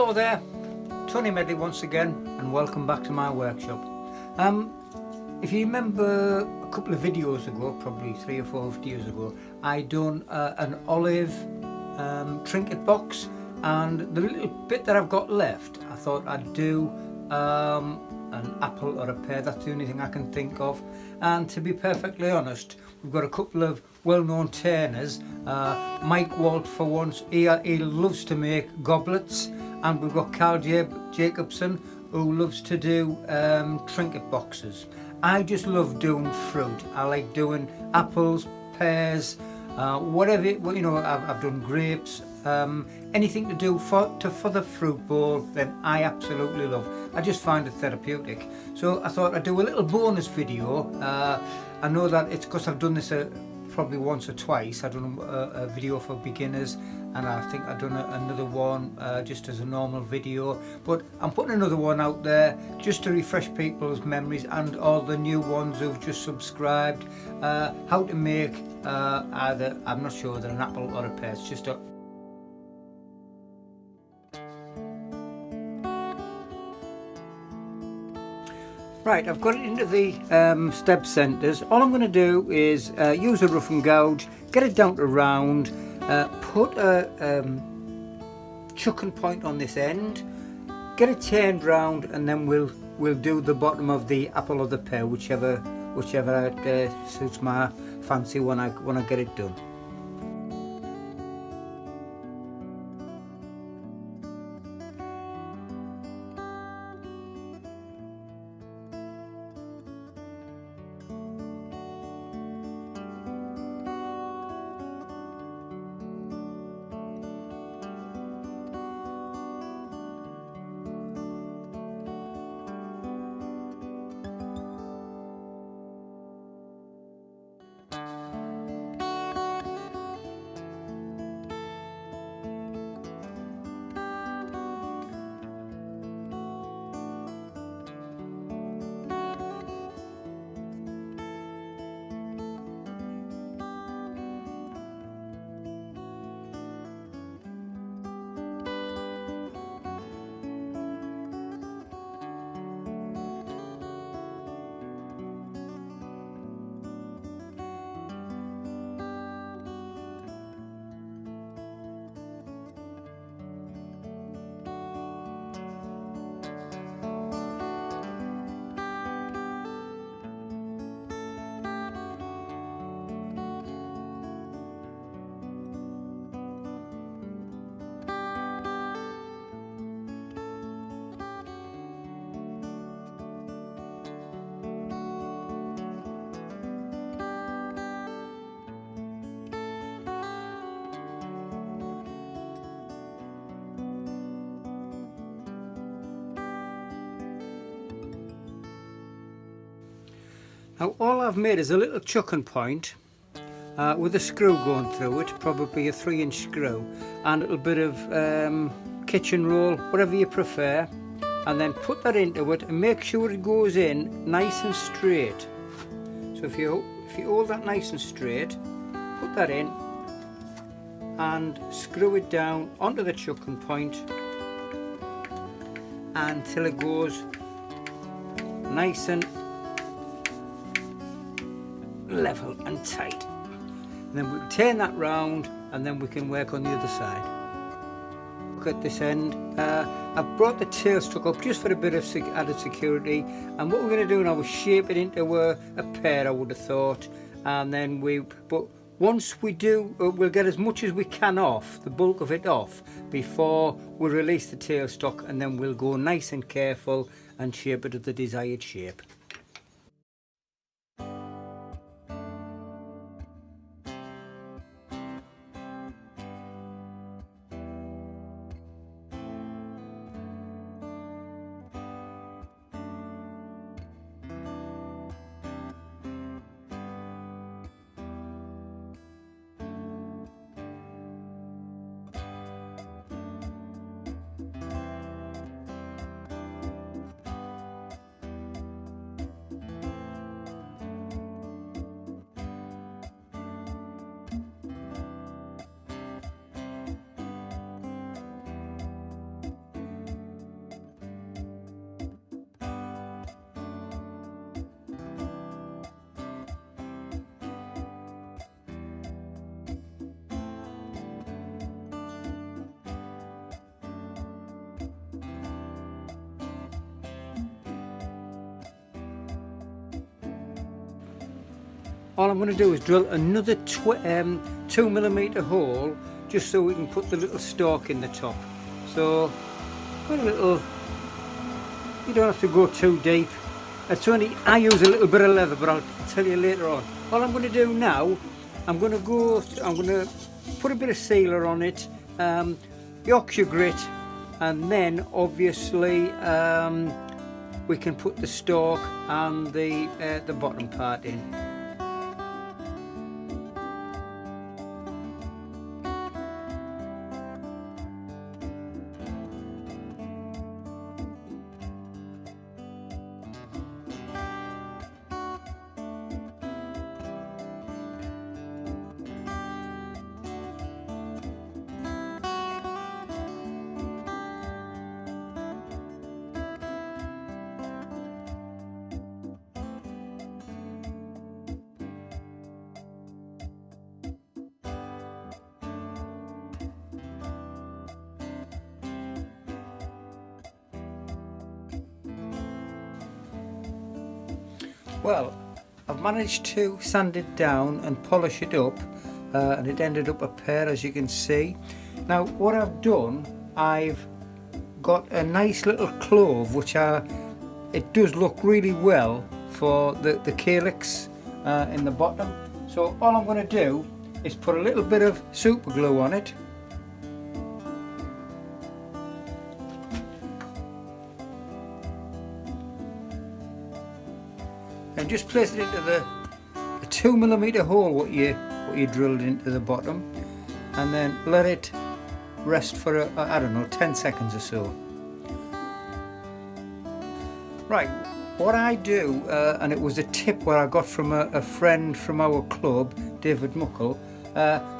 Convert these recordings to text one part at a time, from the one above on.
Hello there, Tony Medley once again, and welcome back to my workshop. If you remember a couple of videos ago, probably 3 or 4 videos ago, I done an olive trinket box, and the little bit that I've got left, I thought I'd do an apple or a pear. That's the only thing I can think of. And to be perfectly honest, we've got a couple of well-known turners. Mike Walt, for once, he loves to make goblets, and we've got Carl Jacobson, who loves to do trinket boxes. I just love doing fruit. I like doing apples, pears, whatever, you know. I've done grapes, anything to do for the fruit bowl, then I absolutely love. I just find it therapeutic. So I thought I'd do a little bonus video. I know that it's because I've done this probably once or twice. I've done a video for beginners, and I think I've done another one just as a normal video, but I'm putting another one out there just to refresh people's memories and all the new ones who've just subscribed, how to make either, I'm not sure whether an apple or a pear. It's just a Right, I've got it into the step centres. All I'm going to do is use a rough and gouge, get it down to round, put a chucking point on this end, get it turned round, and then we'll do the bottom of the apple or the pear, whichever suits my fancy when I get it done. Now all I've made is a little chucking point with a screw going through it, probably a 3-inch screw, and a little bit of kitchen roll, whatever you prefer, and then put that into it and make sure it goes in nice and straight. So if you hold that nice and straight, put that in and screw it down onto the chucking point until it goes nice and level and tight. And then we'll turn that round, and then we can work on the other side. Look at this end. I've brought the tailstock up just for a bit of added security, and what we're going to do now is shape it into a pear, I would have thought. And then but once we do, we'll get as much as we can off, the bulk of it off, before we release the tailstock, and then we'll go nice and careful and shape it to the desired shape. all I'm going to do is drill another 2mm hole, just so we can put the little stalk in the top. So put a little, you don't have to go too deep. It's only, I use a little bit of leather, but I'll tell you later on. All I'm going to do now, I'm going to put a bit of sealer on it, Yorkshire grit, and then obviously we can put the stalk and the bottom part in. Well, I've managed to sand it down and polish it up, and it ended up a pear, as you can see. Now what I've done, I've got a nice little clove, which it does look really well for the calyx in the bottom. So all I'm going to do is put a little bit of super glue on it. And just place it into the 2mm hole what you drilled into the bottom, and then let it rest for I don't know, 10 seconds or so. Right, what I do, and it was a tip where I got from a friend from our club, David Muckle,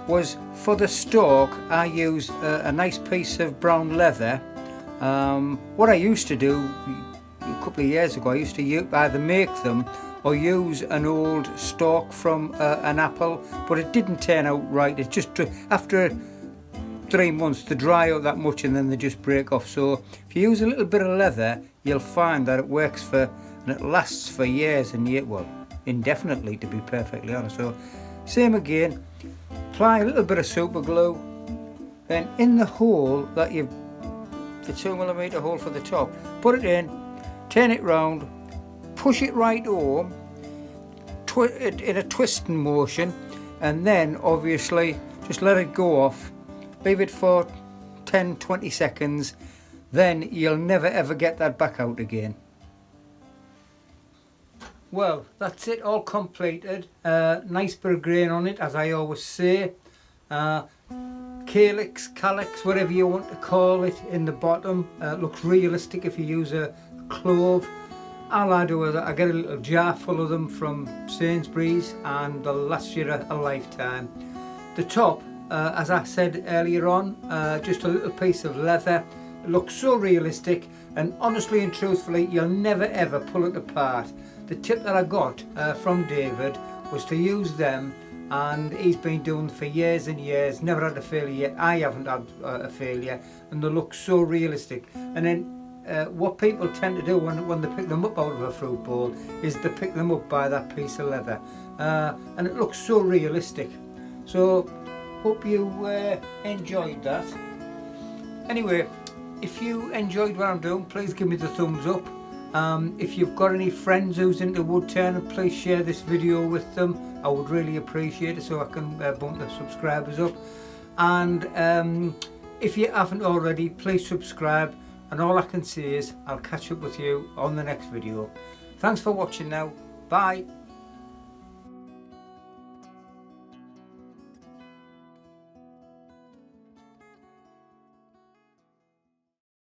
was for the stalk I use a nice piece of brown leather. What I used to do a couple of years ago, I used to either make them or use an old stalk from an apple, but it didn't turn out right. It just, after 3 months, they dry out that much and then they just break off. So if you use a little bit of leather, you'll find that it works for, and it lasts for years and years, well, indefinitely, to be perfectly honest. So same again, apply a little bit of super glue, then in the hole that you've, the 2mm hole for the top, put it in, turn it round, push it right home in a twisting motion, and then obviously just let it go off, leave it for 10-20 seconds, then you'll never ever get that back out again. Well, that's it, all completed. Nice bit of grain on it, as I always say. Calyx, whatever you want to call it, in the bottom. Looks realistic if you use a clove. All I do is I get a little jar full of them from Sainsbury's, and they'll last you a lifetime. The top, as I said earlier on, just a little piece of leather. It looks so realistic, and honestly and truthfully, you'll never ever pull it apart. The tip that I got from David was to use them, and he's been doing for years and years, never had a failure yet. I haven't had a failure, and they look so realistic. And then what people tend to do when they pick them up out of a fruit bowl is they pick them up by that piece of leather, and it looks so realistic. So hope you enjoyed that. Anyway, if you enjoyed what I'm doing, please give me the thumbs up. If you've got any friends who's into wood turning, please share this video with them. I would really appreciate it, so I can bump the subscribers up. And if you haven't already, please subscribe. And all I can say is I'll catch up with you on the next video. Thanks for watching now. Bye.